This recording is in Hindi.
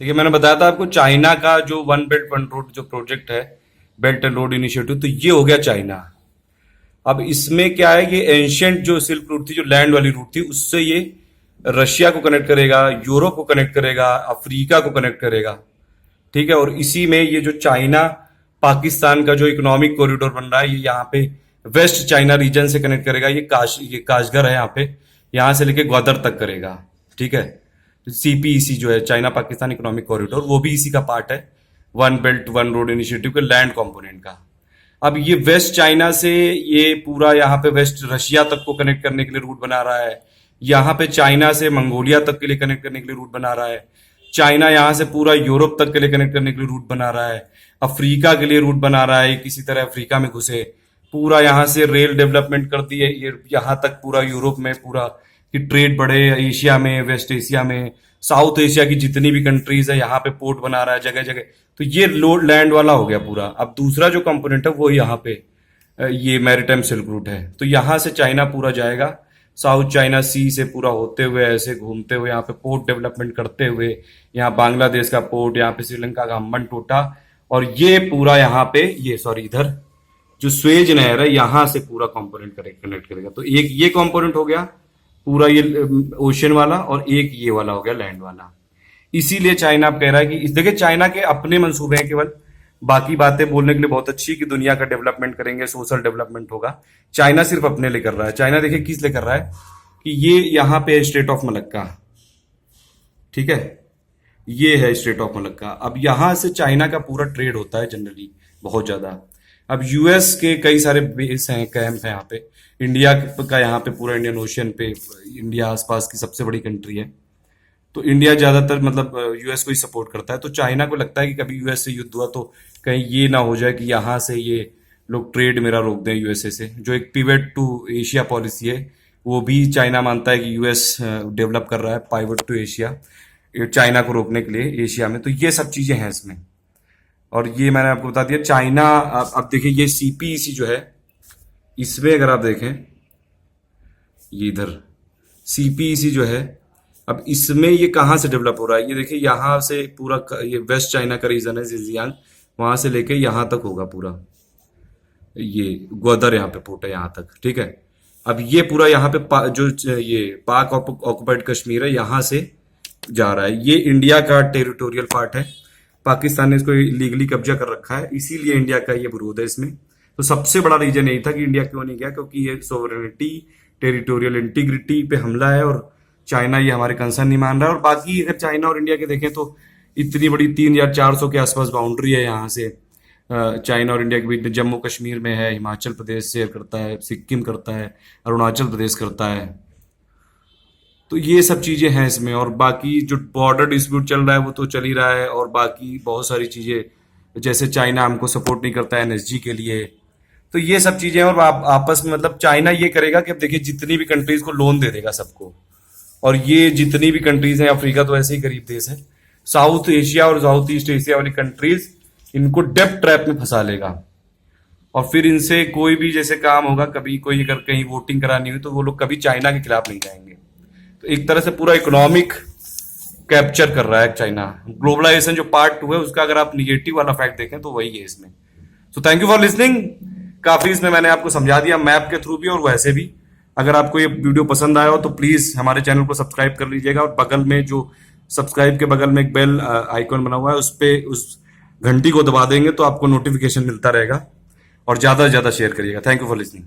देखिए, मैंने बताया था आपको चाइना का जो वन बेल्ट वन रोड जो प्रोजेक्ट है, बेल्ट एंड रोड इनिशिएटिव, तो ये हो गया चाइना। अब इसमें क्या है, ये एंशियंट जो सिल्क रूट थी, जो लैंड वाली रूट थी, उससे ये रशिया को कनेक्ट करेगा, यूरोप को कनेक्ट करेगा, अफ्रीका को कनेक्ट करेगा। ठीक है, और इसी में ये जो चाइना पाकिस्तान का जो इकोनॉमिक कॉरिडोर बन रहा है, ये यहाँ पे वेस्ट चाइना रीजन से कनेक्ट करेगा। ये काशगर है यहाँ पे, यहाँ से लेके ग्वादर तक करेगा। ठीक है, सीपीईसी जो है, चाइना पाकिस्तान इकोनॉमिक कॉरिडोर, वो भी इसी का पार्ट है, one belt one road initiative के लैंड कंपोनेंट का। अब ये वेस्ट चाइना से ये पूरा यहाँ पे वेस्ट रशिया तक को कनेक्ट करने के लिए रूट बना रहा है। यहाँ पे चाइना से मंगोलिया तक के लिए कनेक्ट करने के लिए रूट बना रहा है। चाइना यहाँ से पूरा यूरोप तक के लिए कनेक्ट करने के लिए रूट बना रहा है। अफ्रीका के लिए रूट बना रहा है, किसी तरह अफ्रीका में घुसे। पूरा यहाँ से रेल डेवलपमेंट करती है ये, यहाँ तक पूरा यूरोप में पूरा कि ट्रेड बढ़े, एशिया में, वेस्ट एशिया में, साउथ एशिया की जितनी भी कंट्रीज है, यहाँ पे पोर्ट बना रहा है जगह जगह। तो ये लोड लैंड वाला हो गया पूरा। अब दूसरा जो कंपोनेंट है वो यहाँ पे ये मैरीटाइम सिल्क रूट है। तो यहाँ से चाइना पूरा जाएगा, साउथ चाइना सी से पूरा होते हुए ऐसे घूमते हुए यहाँ पे पोर्ट डेवलपमेंट करते हुए, यहाँ बांग्लादेश का पोर्ट, यहाँ पे श्रीलंका का हम्बन टोटा, और ये पूरा यहाँ पे ये सॉरी इधर जो स्वेज नहर है, यहाँ से पूरा कंपोनेंट कनेक्ट करेगा। तो एक ये कंपोनेंट हो गया पूरा ये ओशन वाला, और एक ये वाला हो गया लैंड वाला। इसीलिए चाइना अब कह रहा है कि देखिए, चाइना के अपने मंसूबे हैं केवल, बाकी बातें बोलने के लिए बहुत अच्छी कि दुनिया का डेवलपमेंट करेंगे, सोशल डेवलपमेंट होगा। चाइना सिर्फ अपने लिए कर रहा है। चाइना देखिए किस लिए कर रहा है कि ये यहाँ पे स्टेट ऑफ मलक्का, ठीक है, ये है स्टेट ऑफ मलक्का। अब यहां से चाइना का पूरा ट्रेड होता है जनरली बहुत ज्यादा। अब यूएस के कई सारे बेस हैं, कैंप हैं यहाँ पे। इंडिया का यहाँ पे पूरा इंडियन ओशियन पे, इंडिया आसपास की सबसे बड़ी कंट्री है। तो इंडिया ज्यादातर मतलब यूएस को ही सपोर्ट करता है। तो चाइना को लगता है कि कभी यूएस से युद्ध हुआ तो कहीं ये ना हो जाए कि यहाँ से ये लोग ट्रेड मेरा रोक दें यूएसए से। जो एक पिवट टू एशिया पॉलिसी है, वो भी चाइना मानता है कि यूएस डेवलप कर रहा है पाइवट टू एशिया, चाइना को रोकने के लिए एशिया में। तो ये सब चीजें हैं इसमें। और ये मैंने आपको बता दिया चाइना। अब देखिए ये सीपीईसी जो है, इसमें अगर आप देखें ये इधर सीपीईसी जो है, अब इसमें ये कहाँ से डेवलप हो रहा है, ये देखिए यहाँ से पूरा ये वेस्ट चाइना का रीजन है जिंजियांग, वहां से लेके यहाँ तक होगा पूरा, ये ग्वादर यहाँ पे पोर्ट है यहाँ तक। ठीक है, अब ये पूरा यहाँ पे जो ये पाक ऑक्युपाइड कश्मीर है, यहाँ से जा रहा है। ये इंडिया का टेरिटोरियल पार्ट है, पाकिस्तान ने इसको लीगली कब्जा कर रखा है, इसीलिए इंडिया का ये विरोध है इसमें। तो सबसे बड़ा रीजन यही था कि इंडिया क्यों नहीं गया, क्योंकि ये सोवरेनिटी, टेरिटोरियल इंटीग्रिटी पे हमला है, और चाइना ये हमारे कंसर्न नहीं मान रहा है। और बाकी अगर चाइना और इंडिया के देखें तो इतनी बड़ी 3400 के आसपास बाउंड्री है यहाँ से चाइना और इंडिया के बीच में। जम्मू कश्मीर में है, हिमाचल प्रदेश शेयर करता है, सिक्किम करता है, अरुणाचल प्रदेश करता है। तो ये सब चीजें हैं इसमें। और बाकी जो बॉर्डर डिस्प्यूट चल रहा है वो तो चल ही रहा है, और बाकी बहुत सारी चीजें, जैसे चाइना हमको सपोर्ट नहीं करता है एनएसजी के लिए। तो ये सब चीजें, और आपस में मतलब चाइना ये करेगा कि अब देखिए जितनी भी कंट्रीज को लोन दे देगा सबको, और ये जितनी भी कंट्रीज हैं, अफ्रीका तो ऐसे ही गरीब देश है, साउथ एशिया और साउथ ईस्ट एशिया वाली कंट्रीज, इनको डेब्ट ट्रैप में फंसा लेगा। और फिर इनसे कोई भी जैसे काम होगा, कभी कोई अगर कहीं वोटिंग करानी हुई तो वो लोग कभी चाइना के खिलाफ नहीं जाएंगे। तो एक तरह से पूरा इकोनॉमिक कैप्चर कर रहा है चाइना। ग्लोबलाइजेशन जो पार्ट 2 है उसका अगर आप निगेटिव वाला फैक्ट देखें तो वही है इसमें। So thank you for listening. काफी इसमें मैंने आपको समझा दिया मैप के थ्रू भी और वैसे भी। अगर आपको ये वीडियो पसंद आया हो तो प्लीज हमारे चैनल को सब्सक्राइब कर लीजिएगा, और बगल में जो सब्सक्राइब के बगल में एक बेल आइकॉन बना हुआ है, उस पे उस घंटी को दबा देंगे तो आपको नोटिफिकेशन मिलता रहेगा। और ज्यादा से ज्यादा शेयर करिएगा। Thank you for listening.